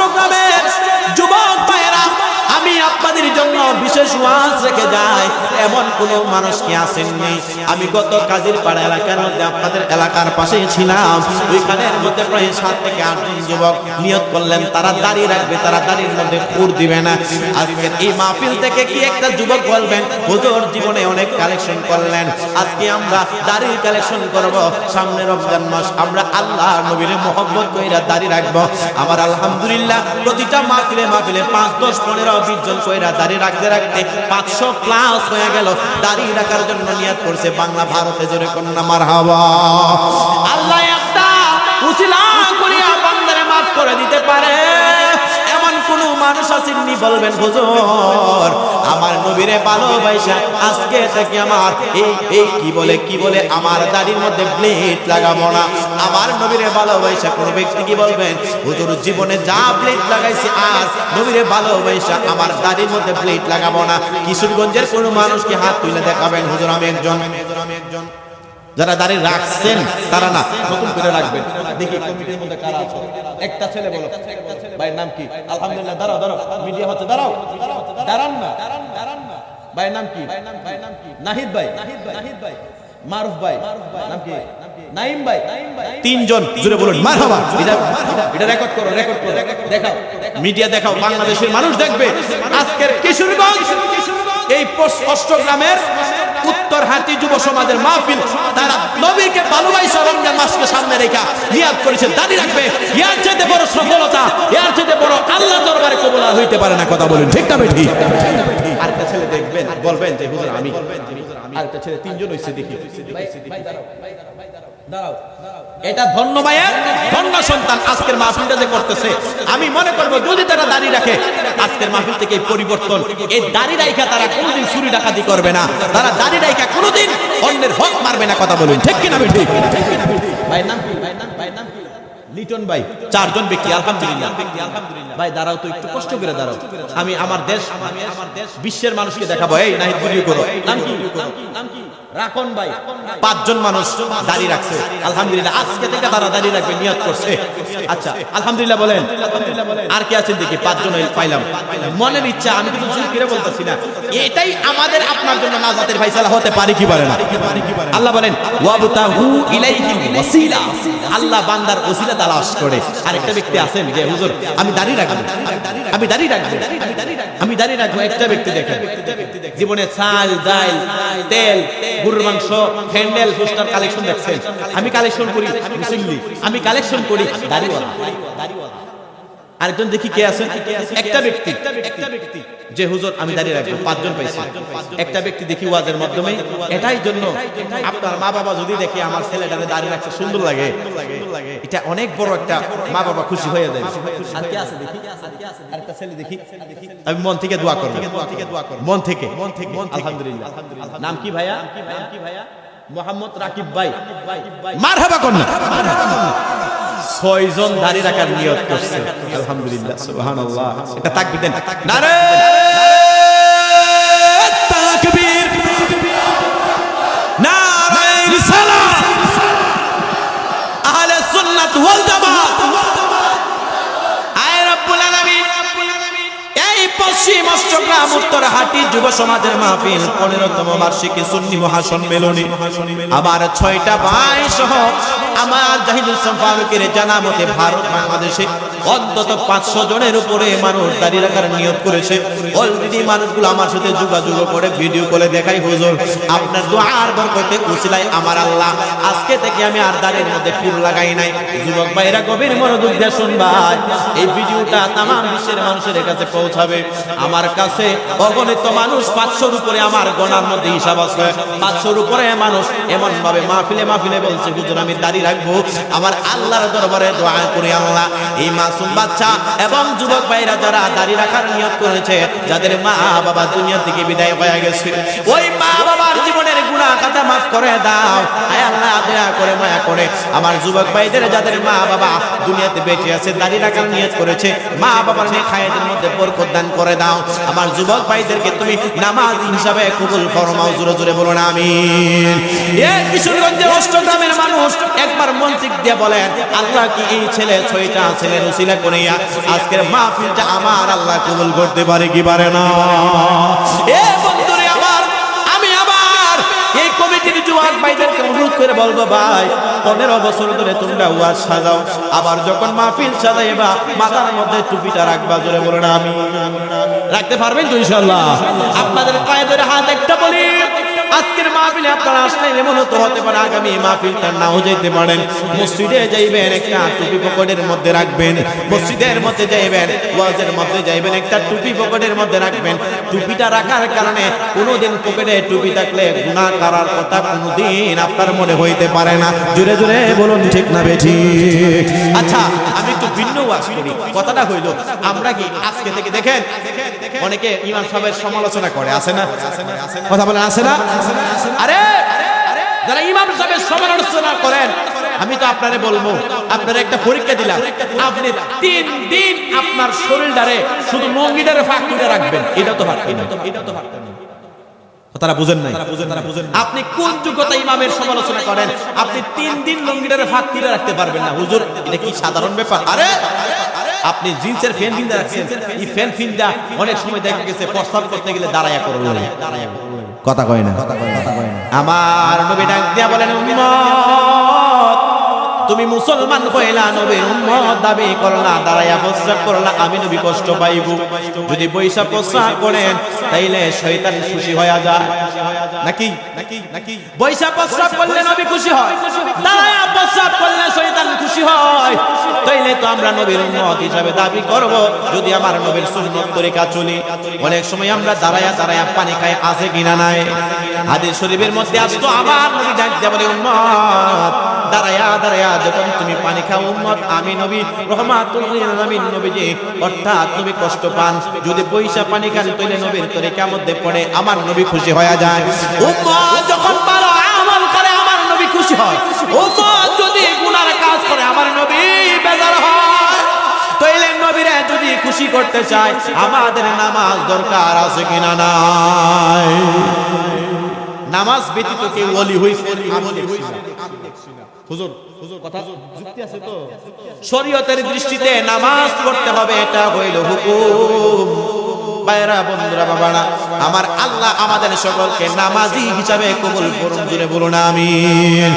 অষ্টগ্রামের যুবক ভাইয়েরা, আমি আপনাদের জন্য বিশেষ ওয়াজ রেখে যাই। এমন কোন মানুষ কি আসেননি? আমি গত কাজীর পাড়া এলাকার মধ্যে আপনাদের এলাকার পাশেই ছিলাম। ওইখানের মধ্যে প্রায় 7 থেকে 8 জন যুবক নিয়ত করলেন তারা দাড়ি রাখবে, তারা দাড়ির মধ্যে খুর দিবে না। আজকে এই মাহফিল থেকে কি একটা যুবক বলবেন, হুজুর জীবনে অনেক কালেকশন করলেন, আজকে আমরা দাড়ির কালেকশন করব। সামনে রমজান মাস, আমরা আল্লাহ নবীর মহব্বত কইরা দাড়ি রাখবো। আমার আলহামদুলিল্লাহ প্রতিটা মাহফিলে 5, 10, 15, 20 জন কইরা দাড়ি রাখতে রাখতে 500 প্লাস হয়ে গেল। দাড়ি রাখার জন্য নিয়ত করছে বাংলা ভারতে, জোরে কন্যা মারহাবা। আল্লাহ একটা উসিলা করিয়া বান্দারে মাফ করে দিতে পারে। এমন কোন মানুষ আসেননি বলবেন হুজুর আমার নবীরে ভালোবাসা আজকে থেকে আমার এই কি বলে আমার দাড়ির মধ্যে ব্লেড লাগাবো না। আমার নবীরে ভালোবাসা কোন ব্যক্তি কি বলবেন, হুজুর জীবনে যা ব্লেড লাগাইছি আজ নবীরে ভালোবাসা আমার দাড়ির মধ্যে ব্লেড লাগাবো না। কিশোরগঞ্জের কোন মানুষকে হাত তুলে দেখাবেন, হুজুর আমি একজন। যারা দাড়ি রাখছেন তারা না, নতুন করে রাখবেন। দেখি কমিটির মধ্যে কারা আছে, একটা ছেলে বলো ভাই নাম কি? আলহামদুলিল্লাহ, দাঁড়াও মিডিয়া হচ্ছে, দাঁড়াও দাঁড়ান না। ভাইয়ের নাম কি? নাহিদ ভাই, মারুফ ভাই, নাম কি? নাইম ভাই। 3 জন জুড়ে বলুন মারহাবা। এটা রেকর্ড করো, দেখাও, মিডিয়া দেখাও, বাংলাদেশের মানুষ দেখবে। আজকের কিশোরগঞ্জ এই অষ্টগ্রামের উত্তরহাটি যুব সমাজের মাহফিল, তারা নবীকে ভালোবাসা রমজান মাসকে সামনে রেখে নিয়াত করেছে দাড়ি রাখবে। এর চেয়ে বড় সফলতা, এর চেয়ে বড় আল্লাহ দরবারে কবুল হইতে পারে না। কথা বলেন ঠিক না বেঠি? আরেকটা ছেলে দেখবেন, বলবেন যে হুজুর আমি। আরেকটা ছেলে, 3 জন হইছে, দেখি দাঁড়াও। এটা ধন্য ভাইয়ের ধন্য সন্তান আজকের মাহফিলটা যে করতেছে। আমি মনে করব যদি তারা দাড়ি রাখে আজকের মাহফিল থেকে এই পরিবর্তন। এই দাড়ি রাখা তারা কোনোদিন চুরি ডাকাতি করবে না, তারা দাড়ি রাখা কোনোদিন অন্যের হক মারবে না। কথা বলুন ঠিক কিনা বেঠি? ভাই নাম কি? লিটন ভাই। 4 জন ব্যক্তি, আলহামদুলিল্লাহ। ভাই দাঁড়াও তো, একটু কষ্ট করে দাঁড়াও। আমি আমার দেশ বিশ্বের মানুষকে দেখাবো। এই নাহিদ ভিডিও করো। নাম কি? রাকন ভাই। 5 জন মানুষ দাড়ি রাখছে, আলহামদুলিল্লাহ। আজকে থেকে তারা দাড়ি রাখবে নিয়ত করছে। আচ্ছা আলহামদুলিল্লাহ বলেন। আর কি আছেন দেখি? 5 জন পাইলাম। মনের ইচ্ছা, আমি কিন্তু জোর করে বলতেছি না। এটাই আমাদের আপনার জন্য নাজাতের ফয়সালা হতে পারে কি পারে না? আল্লাহ বলেন ওয়াবতাহু ইলাইহিল ওয়াসিলা, আল্লাহ বান্দার ওসিলা তালাশ করে। আরেকটা ব্যক্তি আছেন যে হুজুর আমি দাড়ি রাখবো, আমি দাড়ি রাখবো। একটা ব্যক্তি দেখেন জীবনে চাল, ডাল, তেল, গরুর মাংস, হ্যান্ডেল, পোস্টার কালেকশন দেখছেন। আমি কালেকশন করি মুসল্লি, আমি কালেকশন করি দাড়িওয়ালা। আরেকজন দেখি কে আছে? একটা ব্যক্তি যে হুজুর আমি দাঁড়িয়ে রাখবো। 5 জন পাইছি। একটা ব্যক্তি দেখি ওয়াজের মাধ্যমে। এটাই জন্য আপনার মা বাবা যদি দেখে আমার ছেলেটাকে দাঁড়িয়ে রাখছে সুন্দর লাগে, এটা অনেক বড় একটা মা বাবা খুশি হয়ে যায়। আর কে আছে দেখি? আরেকটা ছেলে দেখি। আমি মন থেকে দোয়া করব, মন থেকে। আলহামদুলিল্লাহ। নাম কি ভাইয়া? মোহাম্মদ রাকিব ভাই। মারহাবা কন্যা। 6 জন দাড়ি রাখার নিয়ত করছে, আলহামদুলিল্লাহ, সুবহানাল্লাহ। এটা তাকবীর দেন, নারে তাকবীর, নারে রিসালাত, আহলে সুন্নাত ওয়াল জামাত। আয় রব্বুল আলামিন, এই পশ্চিম অষ্টগ্রাম উত্তরহাটি যুব সমাজের মাহফিল 15তম বার্ষিকী সুন্নি মহাসম্মেলনী আবার 6টা ভাই সহ আমার জাহিদুল ইসলাম ফারুকের জানা মতে ভারত বাংলাদেশে অন্তত 500 জনের উপরে মানুষ দাঁড়িয়ে রাখার নিয়ত করেছে। অলরেডি মানুষগুলো আমার সাথে যোগাযোগ করে ভিডিও কলে দেখাই, হুজুর আপনার দুআর বরকতে উসিলায় আমার আল্লাহ আজকে থেকে আমি আর দাঁড়ের মধ্যে ফুল লাগাই নাই। যুবক ভাইরা গভীর মনোযোগ দিয়ে শুনবাই, এই ভিডিওটা তাম বিশ্বের মানুষের কাছে পৌঁছাবে। আমার কাছে অগণিত মানুষ, 500-র উপরে আমার গণার মধ্যে হিসাব আছে, 500-র উপরে মানুষ এমন ভাবে মাহফিলে বলছে হুজুর আমি দাঁড়িয়ে রাখবো। আমার আল্লাহর দরবারে দোয়া করি, আল্লাহ এই মাসুম বাচ্চা এবং যুবক ভাইরা যারা দাড়ি রাখার নিয়ত করেছে, যাদের মা বাবা দুনিয়া থেকে বিদায় হয়ে গেছে, ওই মা বাবার জীবনের গুনাহ খাতা মাফ করে দাও। আয় আল্লাহ দয়া করে মায়া করে আমার যুবক ভাইদের যাদের মা বাবা দুনিয়াতে বেঁচে আছে দাড়ি রাখার নিয়ত করেছে, মা বাবার নেক হায়াতের মধ্যে বরকত দান করে দাও। আমার যুবক ভাইদেরকে তুমি নামাজি হিসাবে কবুল ফরমাও, জোরে জোরে বলুন আমিন। এই কিশোরগঞ্জের অষ্টগ্রামের মানুষ একবার মন্ত্রিক দিয়ে বলেন, আল্লাহ কি এই ছেলে ছয়টা ছেলের উসিলা করিয়া আজকের মাহফিলটা আমার আল্লাহ কবুল করতে পারে কি পারে না? এ বন্ধুরে আমার, আমি আবার এই কমিটির যুবক ভাইদেরকে অনুরোধ করে বলবো, ভাই 15 বছর ধরে তোমরা ওয়াজ সাজাও, আবার যখন মাহফিল সাজাইবা মাথার মধ্যে টুপিটা রাখবা, জোরে বলুন আমিন। রাখতে পারবেন তো ইনশাআল্লাহ? আপনাদের পায়ে ধরে হাত একটা বলি, আজকের মাহফিলে আপনারা আসলে এমন তো হতে পারে আগামী মাহফিলটা নাও যেতে পারেন। মসজিদে যাইবেন, একটা টুপি পকেটের মধ্যে রাখবেন। মসজিদের মধ্যে যাইবেন, ওয়াজের মধ্যে যাইবেন, একটা টুপি পকেটের মধ্যে রাখবেন। টুপিটা রাখার কারণে কোনোদিন পকেটে টুপি থাকলে গুনাহ করার কথা কোনোদিন আপনার মনে হইতে পারে না। জোরে জোরে বলুন ঠিক না বেঠিক? আচ্ছা, আমি একটু ভিন্ন ওয়াজ করি। কথাটা হইল, আমরা কি আজকে থেকে দেখেন অনেকে ইমাম সাহেবের সমালোচনা করে, আছে না? কথা বলেন, আছে না? আরে যারা ইমাম সাহেবের সমালোচনা করেন, আমি তো আপনারে বলবো, আপনারা একটা পরীক্ষা দিলাম, আপনি 3 দিন আপনার শরীরটারে শুধু লঙ্গিটারে ফাঁক করে রাখবেন, এটা তো পারতেন না, এটা তো পারতেন না। তারা বুঝেন নাই। আপনি কোন যোগ্যতা ইমামের সমালোচনা করেন? আপনি 3 দিন লঙ্গিটারে ফাঁক করে রাখতে পারবেন না, হুজুর এটা কি সাধারণ ব্যাপার? আরে আপনি জিন্সের ফ্যান কিনতে রাখছেন, এই ফ্যান ফিনটা অনেক সময় দেখা গেছে প্রস্তাব করতে গেলে দাঁড়ায়া করল, কথা কয় না। আমার নবী ডাক দিয়া বলেন, উম্মত তুমি মুসলমান কইলা, নবীর উম্মত দাবি করলা, দাঁড়ায়া প্রস্তাব করলা, আমি নবী কষ্ট পাইব। যদি বৈশা প্রস্তাব করেন তাইলে শয়তান খুশি হয়ে যায় নাকি? বৈশা প্রস্তাব করলে নবী খুশি হয়, দাঁড়ায়া প্রস্তাব করলে শয়তান খুশি হয়। তাইলে তো আমরা নবীর উম্মত হিসাবে দাবি করব যদি আমার নবীর সুন্নাত তরিকা চলি। অনেক সময় আমরা দাঁড়ায়া দাঁড়ায়া পানি খাই, আছে কিনা নাই? হাদিস শরীফের মধ্যে আসতো, আমার নবী ডাক দিয়া বলে, উম্মত দাঁড়ায়া দাঁড়ায়া যখন তুমি পানি খাও, উম্মত আমি নবী রহমাতুল লিল আলামিন নবীজি, অর্থাৎ নবী কষ্ট পান। যদি বৈশা পানি খান তাইলে নবীর তরিকার মধ্যে পড়ে আমার নবী খুশি হয়ে যায়। উম্মত যখন ভালো আমল করে আমার নবী খুশি হয়। উম্মত যদি গুনার কাজ করে আমার নবী বেজার হয়। তাইলে নবীরে যদি খুশি করতে চায় আমাদের নামাজ দরকার আছে কিনা নাই? নামাজ ব্যতীত কেউ ওলি হইছে? হুজুর কথা যুক্তি আছে তো? শরীয়তের দৃষ্টিতে নামাজ পড়তে হবে, এটা হইল হুকুম। ভাইরা, বন্ধুরা, বাবারা আমার, আল্লাহ আমাদের সকলকে নামাজি হিসাবে কবুল করুন, জোরে বলুন আমিন।